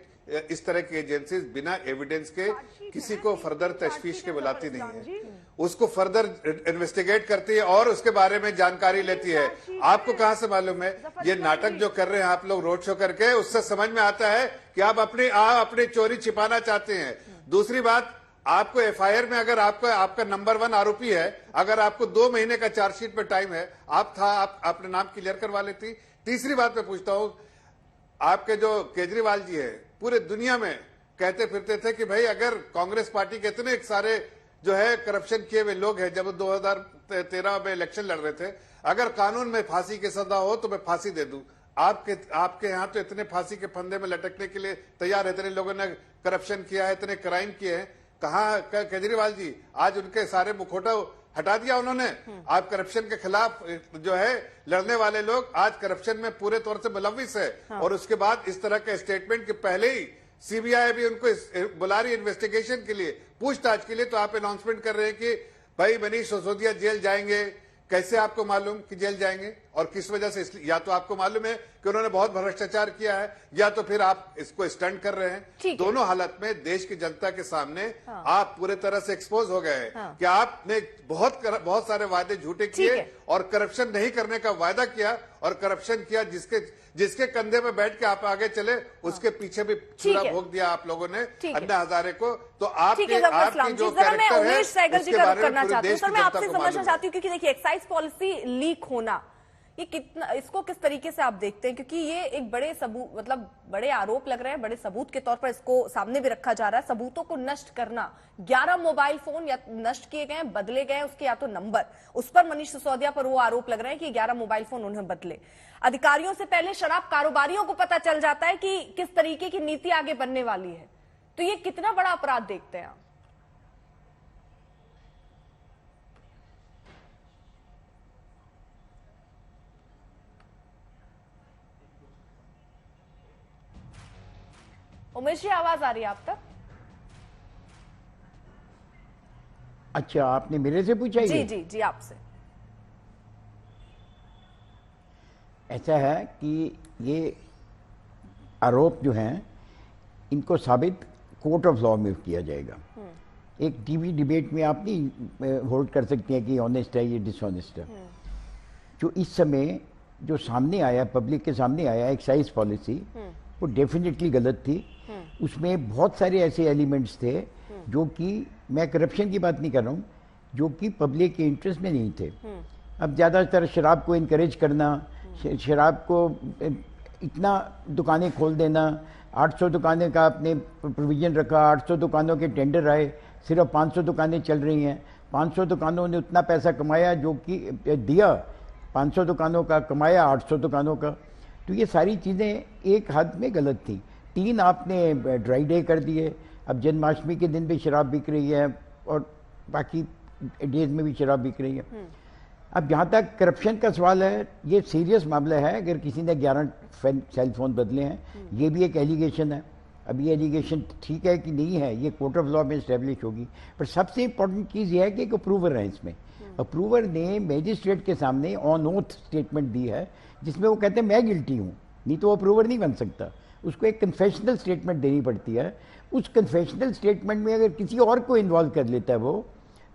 इस तरह की एजेंसीज बिना एविडेंस के किसी को फर्दर तशवीश के बुलाती नहीं है, उसको फर्दर इन्वेस्टिगेट करती है और उसके बारे में जानकारी लेती है। आपको कहां से मालूम है? ये नाटक जो कर रहे हैं आप लोग रोड शो करके, उससे समझ में आता है कि आप अपनी चोरी छिपाना चाहते हैं। दूसरी बात, आपको एफआईआर में अगर आपका नंबर 1 आरोपी है, अगर आपको 2 महीने का चार्जशीट में टाइम है, आप अपने नाम क्लियर करवा लेती। तीसरी बात मैं पूछता हूं, आपके जो केजरीवाल जी है पूरे दुनिया में कहते फिरते थे कि भाई अगर कांग्रेस पार्टी के इतने सारे जो है करप्शन किए हुए लोग हैं, जब 2013 में इलेक्शन लड़ रहे थे, अगर कानून में फांसी की सजा हो तो मैं फांसी दे दूं। आपके यहाँ तो इतने फांसी के फंदे में लटकने के लिए तैयार है, इतने लोगों ने करप्शन किया है, इतने क्राइम किए हैं। कहाँ केजरीवाल जी, आज उनके सारे मुखौटा हटा दिया उन्होंने। आप करप्शन के खिलाफ जो है लड़ने वाले लोग आज करप्शन में पूरे तौर से मुलविस है। और उसके बाद इस तरह के स्टेटमेंट के पहले ही सीबीआई भी उनको बुला रही इन्वेस्टिगेशन के लिए, पूछताछ के लिए, तो आप अनाउंसमेंट कर रहे हैं कि भाई मनीष सिसोदिया जेल जाएंगे। कैसे आपको मालूम कि जेल जाएंगे और किस वजह से? इसलिए या तो आपको मालूम है कि उन्होंने बहुत भ्रष्टाचार किया है, या तो फिर आप इसको स्टंट कर रहे हैं। दोनों हालत में देश की जनता के सामने आप पूरे तरह से एक्सपोज हो गए कि आपने बहुत सारे वादे झूठे किए और करप्शन नहीं करने का वायदा किया, और करप्शन किया जिसके कंधे में बैठ के आप आगे चले, उसके पीछे भी चूड़ा भोग दिया आप लोगों ने, अन्ना हजारे को। तो आपकी जो कैरेक्टर है उसके बारे में पूरे देश की जनता को समझना चाहती हूँ, क्योंकि देखिए एक्साइज पॉलिसी लीक होना, ये कितना, इसको किस तरीके से आप देखते हैं? क्योंकि ये एक बड़े सबूत, मतलब बड़े आरोप लग रहे हैं, बड़े सबूत के तौर पर इसको सामने भी रखा जा रहा है। सबूतों को नष्ट करना, 11 मोबाइल फोन या नष्ट किए गए, बदले गए उसके या तो नंबर, उस पर मनीष सिसोदिया पर वो आरोप लग रहे हैं कि 11 मोबाइल फोन उन्हें बदले। अधिकारियों से पहले शराब कारोबारियों को पता चल जाता है कि किस तरीके की नीति आगे बनने वाली है। तो ये कितना बड़ा अपराध देखते हैं आप? उमेश जी, आवाज आ रही है आप तक? अच्छा, आपने मेरे से पूछा? जी जी जी, आपसे। ऐसा है कि ये आरोप जो हैं इनको साबित कोर्ट ऑफ लॉ में किया जाएगा। एक टीवी डिबेट में आप नहीं होल्ड कर सकते हैं कि ऑनेस्ट है ये डिसऑनेस्ट है। जो इस समय जो सामने आया, पब्लिक के सामने आया एक्साइज पॉलिसी, वो डेफिनेटली गलत थी। उसमें बहुत सारे ऐसे एलिमेंट्स थे जो कि, मैं करप्शन की बात नहीं कर रहा हूँ, जो कि पब्लिक के इंटरेस्ट में नहीं थे। अब ज़्यादातर शराब को इनकरेज करना, शराब को इतना दुकानें खोल देना, 800 दुकानें का आपने प्रोविजन रखा, 800 दुकानों के टेंडर आए, सिर्फ 500 दुकानें चल रही हैं। 500 दुकानों ने उतना पैसा कमाया जो कि दिया, 500 दुकानों का कमाया 800 दुकानों का। तो ये सारी चीज़ें एक हद में गलत थी। 3 आपने ड्राई डे कर दिए। अब जन्माष्टमी के दिन भी शराब बिक रही है और बाकी डेज में भी शराब बिक रही है। अब जहाँ तक करप्शन का सवाल है, ये सीरियस मामला है। अगर किसी ने 11 सेल फोन बदले हैं, ये भी एक एलिगेशन है। अब ये एलिगेशन ठीक है कि नहीं है, ये कोर्ट ऑफ लॉ में इस्टेब्लिश होगी। पर सबसे इंपॉर्टेंट चीज़ ये है कि एक अप्रूवर है इसमें। अप्रूवर ने मैजिस्ट्रेट के सामने ऑन ओथ स्टेटमेंट दी है, जिसमें वो कहते हैं मैं गिल्टी हूँ, नहीं तो वो अप्रूवर नहीं बन सकता। उसको एक कन्फेशनल स्टेटमेंट देनी पड़ती है। उस कन्फेशनल स्टेटमेंट में अगर किसी और को इन्वॉल्व कर लेता है वो,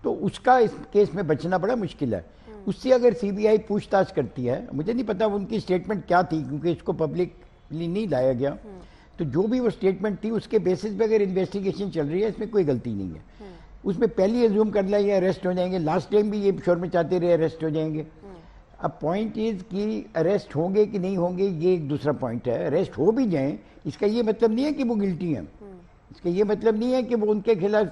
तो उसका इस केस में बचना बड़ा मुश्किल है। उससे अगर सीबीआई पूछताछ करती है, मुझे नहीं पता उनकी स्टेटमेंट क्या थी, क्योंकि इसको पब्लिकली नहीं लाया गया, तो जो भी वो स्टेटमेंट थी उसके बेसिस पे अगर इन्वेस्टिगेशन चल रही है, इसमें कोई गलती नहीं है। उसमें पहले एज्यूम कर लिया ये अरेस्ट हो जाएंगे। लास्ट टाइम भी ये शोर में चाहते रहे अरेस्ट हो जाएंगे। अब पॉइंट इज कि अरेस्ट होंगे कि नहीं होंगे, ये एक दूसरा पॉइंट है। अरेस्ट हो भी जाएं, इसका ये मतलब नहीं है कि वो गिल्टी हैं। इसका ये मतलब नहीं है कि वो उनके खिलाफ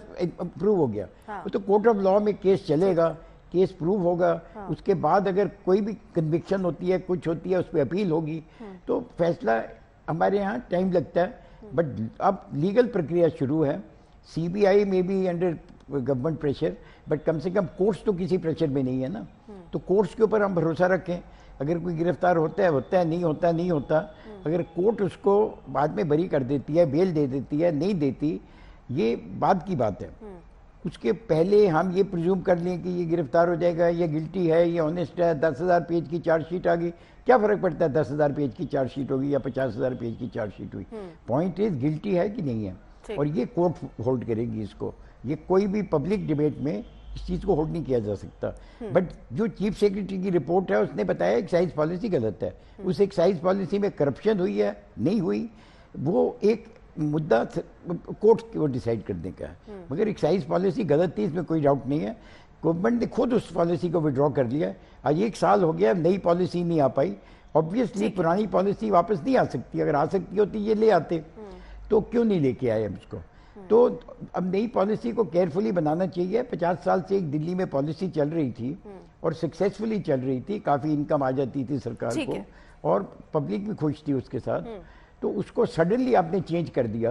प्रूव हो गया। वो तो कोर्ट ऑफ लॉ में केस चलेगा, केस प्रूव होगा। उसके बाद अगर कोई भी कन्विक्शन होती है, कुछ होती है, उस पर अपील होगी, तो फैसला, हमारे यहाँ टाइम लगता है, बट अब लीगल प्रक्रिया शुरू है। सीबीआई में भी अंडर गवर्नमेंट प्रेशर, बट कम से कम कोर्ट्स तो किसी प्रेशर में नहीं है ना, तो कोर्ट्स के ऊपर हम भरोसा रखें। अगर कोई गिरफ्तार होता है, नहीं होता। अगर कोर्ट उसको बाद में बरी कर देती है, बेल दे देती है, नहीं देती, ये बाद की बात है। उसके पहले हम ये प्रिज्यूम कर लें कि ये गिरफ्तार हो जाएगा, ये गिल्टी है, ये ऑनेस्ट है, 10,000 पेज की चार्जशीट आ गई, क्या फर्क पड़ता है 10,000 पेज की चार्जशीट होगी या 50,000 पेज की चार्जशीट हुई। पॉइंट इज गिल्टी है कि नहीं है, और ये कोर्ट होल्ड करेगी इसको। ये कोई भी पब्लिक डिबेट में इस चीज़ को होल्ड नहीं किया जा सकता। बट जो चीफ सेक्रेटरी की रिपोर्ट है उसने बताया एक्साइज पॉलिसी गलत है। उस एक्साइज पॉलिसी में करप्शन हुई है, नहीं हुई, वो एक मुद्दा कोर्ट को डिसाइड करने का है। मगर एक्साइज पॉलिसी गलत थी, इसमें कोई डाउट नहीं है। गवर्नमेंट ने खुद उस पॉलिसी को विड्रॉ कर लिया। आज 1 साल हो गया, नई पॉलिसी नहीं आ पाई। ऑब्वियसली पुरानी पॉलिसी वापस नहीं आ सकती, अगर आ सकती होती ये ले आते, तो क्यों नहीं लेके आए हम इसको। तो अब नई पॉलिसी को केयरफुली बनाना चाहिए। 50 साल से एक दिल्ली में पॉलिसी चल रही थी और सक्सेसफुली चल रही थी, काफ़ी इनकम आ जाती थी सरकार को और पब्लिक भी खुश थी उसके साथ। तो उसको सडनली आपने चेंज कर दिया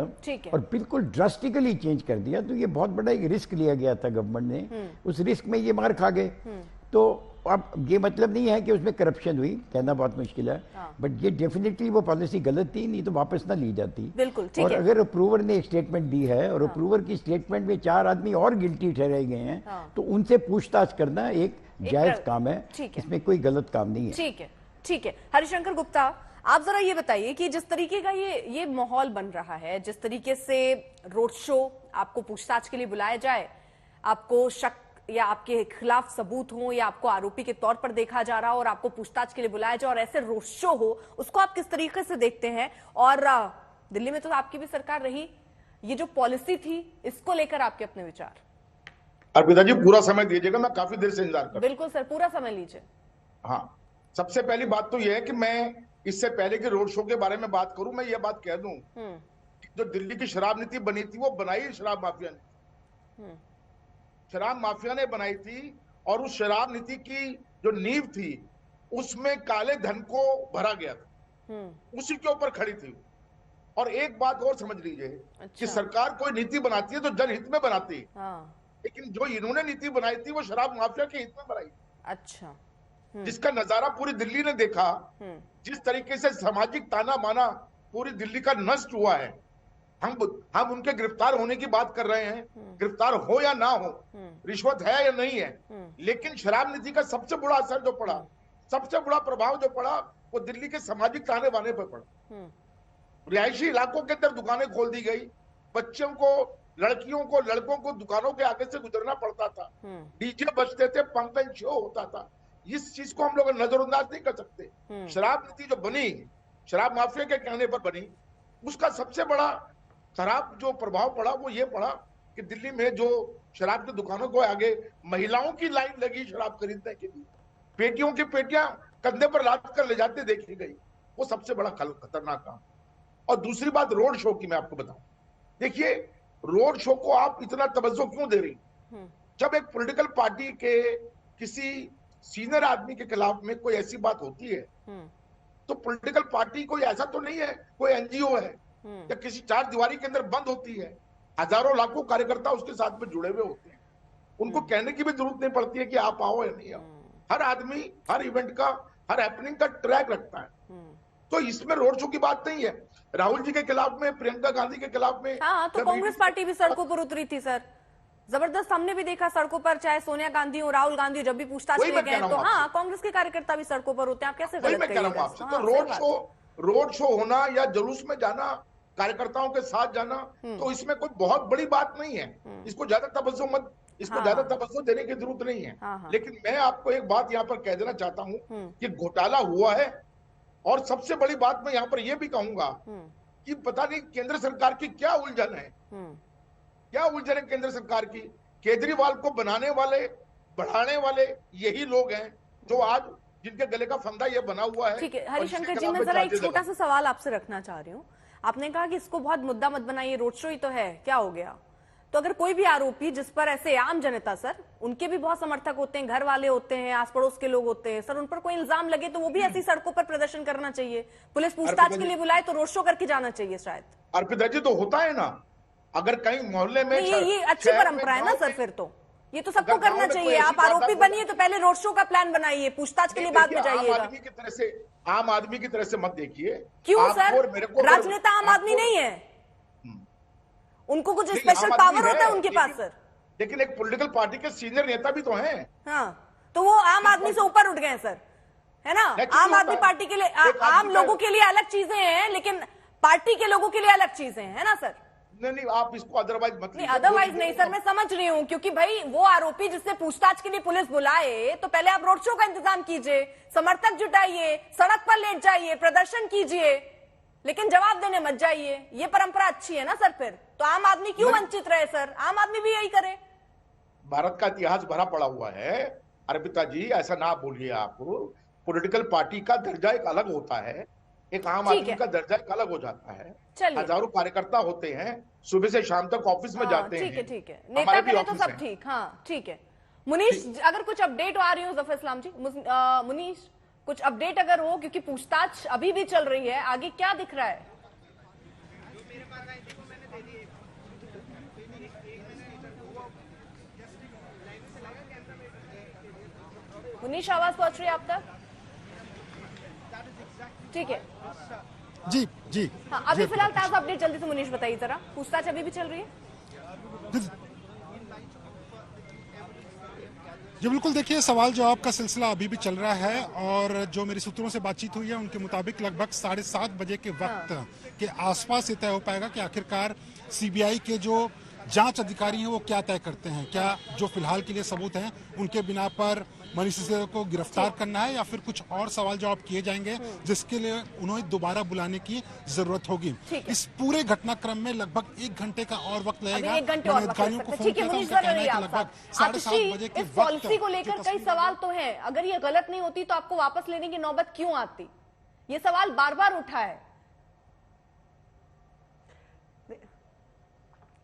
और बिल्कुल ड्रास्टिकली चेंज कर दिया, तो ये बहुत बड़ा एक रिस्क लिया गया था गवर्नमेंट ने। उस रिस्क में ये मार खा गए। तो अब ये मतलब नहीं है कि उसमें करप्शन हुई, कहना बहुत मुश्किल है, बट ये डेफिनेटली वो पॉलिसी गलत थी, नहीं तो वापस ना ली जाती। बिल्कुल, और अगर अप्रूवर ने एक स्टेटमेंट दी है और अप्रूवर की स्टेटमेंट में 4 आदमी और गिल्टी ठहराए गए हैं, तो उनसे पूछताछ करना एक जायज काम है, इसमें कोई गलत काम नहीं है। ठीक है। हरिशंकर गुप्ता, आप जरा ये बताइए कि जिस तरीके का ये माहौल बन रहा है, जिस तरीके से रोड शो, आपको पूछताछ के लिए बुलाया जाए, आपको शक या आपके खिलाफ सबूत हो या आपको आरोपी के तौर पर देखा जा रहा हो और आपको पूछताछ के लिए बुलाया जाए और ऐसे रोड शो हो, उसको आप किस तरीके से देखते हैं? और दिल्ली में तो आपकी भी सरकार रही, ये जो पॉलिसी थी इसको लेकर आपके अपने विचार? अर्पिता जी, पूरा समय दीजिएगा, मैं काफी देर से इंतजार कर। बिल्कुल सर, पूरा समय लीजिए। हाँ, सबसे पहली बात तो यह है कि मैं इससे पहले कि रोड शो के बारे में बात करूं, मैं ये बात कह दूं, जो दिल्ली की शराब नीति बनी थी वो बनाई शराब माफिया ने। शराब माफिया ने बनाई थी और उस शराब नीति की जो नींव थी उसमें काले धन को भरा गया था, उसी के ऊपर खड़ी थी। और एक बात और समझ लीजिए कि सरकार कोई नीति बनाती है तो जनहित में बनाती है, लेकिन जो इन्होंने नीति बनाई थी वो शराब माफिया के हित में बनाई। अच्छा। जिसका नजारा पूरी दिल्ली ने देखा, जिस तरीके से सामाजिक ताना माना पूरी दिल्ली का नष्ट हुआ है। हम उनके गिरफ्तार होने की बात कर रहे हैं, गिरफ्तार हो या ना हो, रिश्वत है या नहीं है, लेकिन शराब नीति का सबसे बड़ा असर जो पड़ा, सबसे बड़ा प्रभाव जो पड़ा, वो दिल्ली के सामाजिक ताने बाने पर पड़ा। रिहायशी इलाकों के अंदर दुकानें खोल दी गई, बच्चों को, लड़कियों को, लड़कों को दुकानों के आगे से गुजरना पड़ता था, डीजे बजते थे, पंप एंड शो होता था। इस चीज को हम लोग नजरअंदाज नहीं कर सकते। शराब नीति जो बनी, शराब माफिया के कहने पर बनी, उसका सबसे बड़ा खराब जो प्रभाव पड़ा वो ये पड़ा कि दिल्ली में जो शराब की दुकानों को आगे महिलाओं की लाइन लगी शराब खरीदने के लिए, पेटियों की पेटियां कंधे पर लाद कर ले जाते देखी गई, वो सबसे बड़ा खतरनाक काम। और दूसरी बात रोड शो की मैं आपको बताऊं, देखिए रोड शो को आप इतना तवज्जो क्यों दे रही? जब एक पॉलिटिकल पार्टी के किसी सीनियर आदमी के खिलाफ में कोई ऐसी बात होती है, तो पॉलिटिकल पार्टी कोई ऐसा तो नहीं है, कोई एनजीओ है या किसी 4 दीवारी के अंदर बंद होती है। हजारों लाखों कार्यकर्ता उसके साथ में जुड़े हुए होते हैं, उनको कहने की भी जरूरत नहीं पड़ती है कि आप आओ या नहीं आओ। हर आदमी हर इवेंट का, हर हैपनिंग का ट्रैक रखता है। तो इसमें रोड शो की बात नहीं है। राहुल जी के खिलाफ में, प्रियंका गांधी के खिलाफ में, हाँ, तो कांग्रेस पार्टी भी सड़कों पर उतरी थी सर, जबरदस्त। हमने भी देखा सड़कों पर, चाहे सोनिया गांधी हो, राहुल गांधी हो, जब भी पूछताछ के लिए गए तो हाँ, कांग्रेस के कार्यकर्ता भी सड़कों पर होते हैं। आप कैसे गलत कहिएगा? तो रोड शो होना या जुलूस में जाना, कार्यकर्ताओं के साथ जाना, तो इसमें कोई बहुत बड़ी बात नहीं है। इसको ज्यादा तवज्जो देने की जरूरत नहीं है। लेकिन मैं आपको एक बात यहाँ पर कह देना चाहता हूँ कि घोटाला हुआ है। और सबसे बड़ी बात मैं यहाँ पर यह भी कहूंगा कि पता नहीं केंद्र सरकार की क्या उलझन है, क्या उलझन है केंद्र सरकार की। केजरीवाल को बनाने वाले, बढ़ाने वाले यही लोग हैं जो आज जिनके गले का फंदा ये बना हुआ है। ठीक है हरिशंकर जी, मैं जरा एक छोटा सा सवाल आपसे रखना चाह रही हूँ। आपने कहा कि इसको बहुत मुद्दा मत बनाइए, रोड शो ही तो है, क्या हो गया? तो अगर कोई भी आरोपी जिस पर ऐसे आम जनता सर, उनके भी बहुत समर्थक होते हैं, घर वाले होते हैं, आस पड़ोस के लोग होते हैं सर, उन पर कोई इल्जाम लगे तो वो भी ऐसी सड़कों पर प्रदर्शन करना चाहिए। पुलिस पूछताछ के लिए बुलाए तो रोड शो करके जाना चाहिए शायद। अर्पिता जी, तो होता है ना, अगर कहीं मोहल्ले में ये अच्छी परंपरा है ना सर, फिर तो ये तो सबको करना चाहिए। आप आरोपी बनिए तो पहले रोड शो का प्लान बनाइए, पूछताछ के लिए बाद में जाइएगा। आम आदमी की तरह से मत देखिए। क्यों सर? राजनेता आम आदमी नहीं है, उनको कुछ स्पेशल पावर होता है उनके पास सर। लेकिन एक पॉलिटिकल पार्टी के सीनियर नेता भी तो हैं। हाँ, तो वो आम आदमी से ऊपर उठ गए सर, है ना। आम आदमी पार्टी के लिए, आम लोगों के लिए अलग चीजें हैं, लेकिन पार्टी के लोगों के लिए अलग चीजें हैं, है ना सर। नहीं, आप इसको अदरवाइज मत लीजिए। अदरवाइज नहीं सर, मैं समझ रही हूँ, क्योंकि भाई वो आरोपी जिससे पूछताछ के लिए पुलिस बुलाए तो पहले आप रोड शो का इंतजाम कीजिए, समर्थक जुटाइए, सड़क पर लेट जाइए, प्रदर्शन कीजिए, लेकिन जवाब देने मत जाइए। ये परंपरा अच्छी है ना सर। फिर तो आम आदमी क्यों वंचित रहे सर? आम आदमी भी यही करे। भारत का इतिहास भरा पड़ा हुआ है अर्पिता जी, ऐसा ना बोलिए आप। पॉलिटिकल पार्टी का दर्जा एक अलग होता है, एक आम आदमी का दर्जा एक अलग हो जाता है। हजारों कार्यकर्ता होते हैं, सुबह से शाम तक ऑफिस में जाते हैं। ठीक है, नेता करे तो सब ठीक। हाँ ठीक है। मुनीश, अगर कुछ अपडेट आ रही हो जफर इस्लाम जी, मुनीश कुछ अपडेट अगर हो, क्योंकि पूछताछ अभी भी चल रही है, आगे क्या दिख रहा है? मुनीश, आवाज पहुंच रही है आप तक? ठीक है जी जी। हाँ, अभी फिलहाल ताजा अपडेट जल्दी से मुनीश बताइए जरा, पूछताछ अभी भी चल रही है? जी बिल्कुल, देखिए सवाल जवाब का सिलसिला अभी भी चल रहा है, और जो मेरे सूत्रों से बातचीत हुई है उनके मुताबिक लगभग 7:30 बजे के वक्त के आसपास ये तय हो पाएगा कि आखिरकार सीबीआई के जो जांच अधिकारी हैं वो क्या तय करते हैं। क्या जो फिलहाल के लिए सबूत हैं उनके बिना पर मनीष सिसोदिया को गिरफ्तार करना है, या फिर कुछ और सवाल जवाब किए जाएंगे जिसके लिए उन्हें दोबारा बुलाने की जरूरत होगी। इस पूरे घटनाक्रम में लगभग 1 घंटे का और वक्त लगेगा। अधिकारियों को फोन किया था, उनका कहना है कि लगभग 7:30 बजे के वक्त पॉलिसी को लेकर कई सवाल तो हैं। अगर ये गलत नहीं होती तो आपको वापस लेने की नौबत क्यों आती? ये सवाल बार बार उठा है।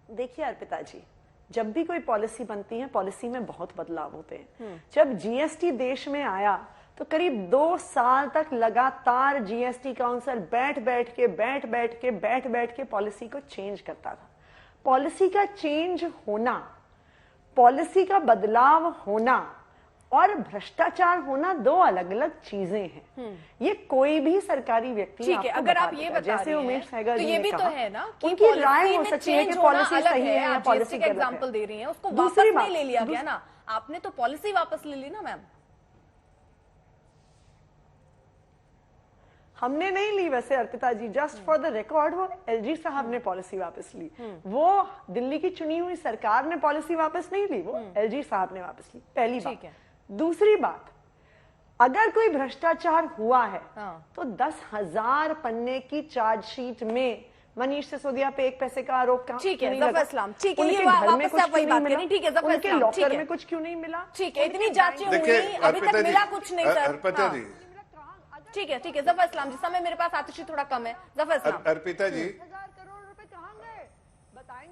देखिए अर्पिता जी, जब भी कोई पॉलिसी बनती है, पॉलिसी में बहुत बदलाव होते हैं। जब जीएसटी देश में आया तो करीब 2 साल तक लगातार जीएसटी काउंसिल बैठ बैठ के पॉलिसी को चेंज करता था। पॉलिसी का चेंज होना, पॉलिसी का बदलाव होना और भ्रष्टाचार होना 2 अलग अलग चीजें हैं। ये कोई भी सरकारी व्यक्ति, ठीक है, अगर आप ये बता जैसे उमेश सहगल तो ये भी तो है ना कि उनकी राय हो सकती है कि पॉलिसी सही है या पॉलिसी का एग्जांपल दे रही हैं, उसको वापस नहीं ले लिया गया ना। आपने तो पॉलिसी वापस ले ली ना मैम। हमने नहीं ली वैसे अर्पिता जी, जस्ट फॉर द रिकॉर्ड वो एलजी साहब ने पॉलिसी वापस ली। वो दिल्ली की चुनी हुई सरकार ने पॉलिसी वापस नहीं ली, वो एलजी साहब ने वापस ली। पहली बात। दूसरी बात, अगर कोई भ्रष्टाचार हुआ है तो 10,000 पन्ने की चार्जशीट में मनीष सिसोदिया पे 1 पैसे का आरोप कहां? ठीक है जफर इस्लाम, ठीक है, ये वापस आप वही बात करें। ठीक है जफर इस्लाम, लॉकर में कुछ क्यों नहीं मिला? ठीक है, इतनी जांचें हुई, अभी तक मिला कुछ नहीं सर। अर्पिता जी, ठीक है जफर इस्लाम जी, समय मेरे पास आतिशी थोड़ा कम है। जफर इस्लाम, अर्पिता जी,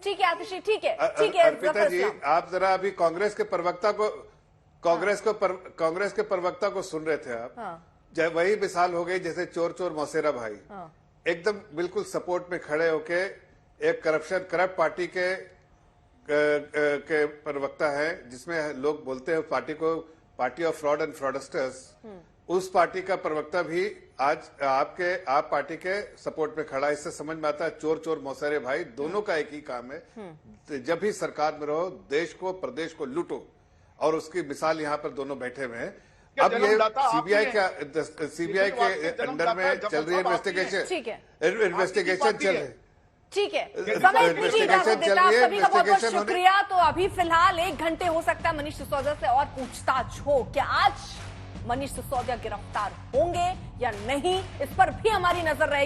ठीक है आतिशी, ठीक है अर्पिता जी, आप जरा अभी कांग्रेस के प्रवक्ता को सुन रहे थे आप। जब वही मिसाल हो गई जैसे चोर मौसेरा भाई एकदम बिल्कुल सपोर्ट में खड़े होके एक करप्ट पार्टी के प्रवक्ता है, जिसमें लोग बोलते हैं party of fraud and fraudsters. उस पार्टी का प्रवक्ता भी आज आप पार्टी के सपोर्ट में खड़ा है। इससे समझ में आता है चोर मौसेरे भाई दोनों का एक ही काम है। जब भी सरकार में रहो, देश को प्रदेश को लूटो, और उसकी मिसाल यहाँ पर दोनों बैठे हुए हैं। अब ये सीबीआई के अंडर में चल रही है इन्वेस्टिगेशन। ठीक है, इन्वेस्टिगेशन चल रही है। ठीक है, सभी का बहुत बहुत शुक्रिया। तो अभी फिलहाल 1 घंटे हो सकता है मनीष सिसोदिया से और पूछताछ हो। क्या आज मनीष सिसोदिया गिरफ्तार होंगे या नहीं, इस पर भी हमारी नजर रहेगी।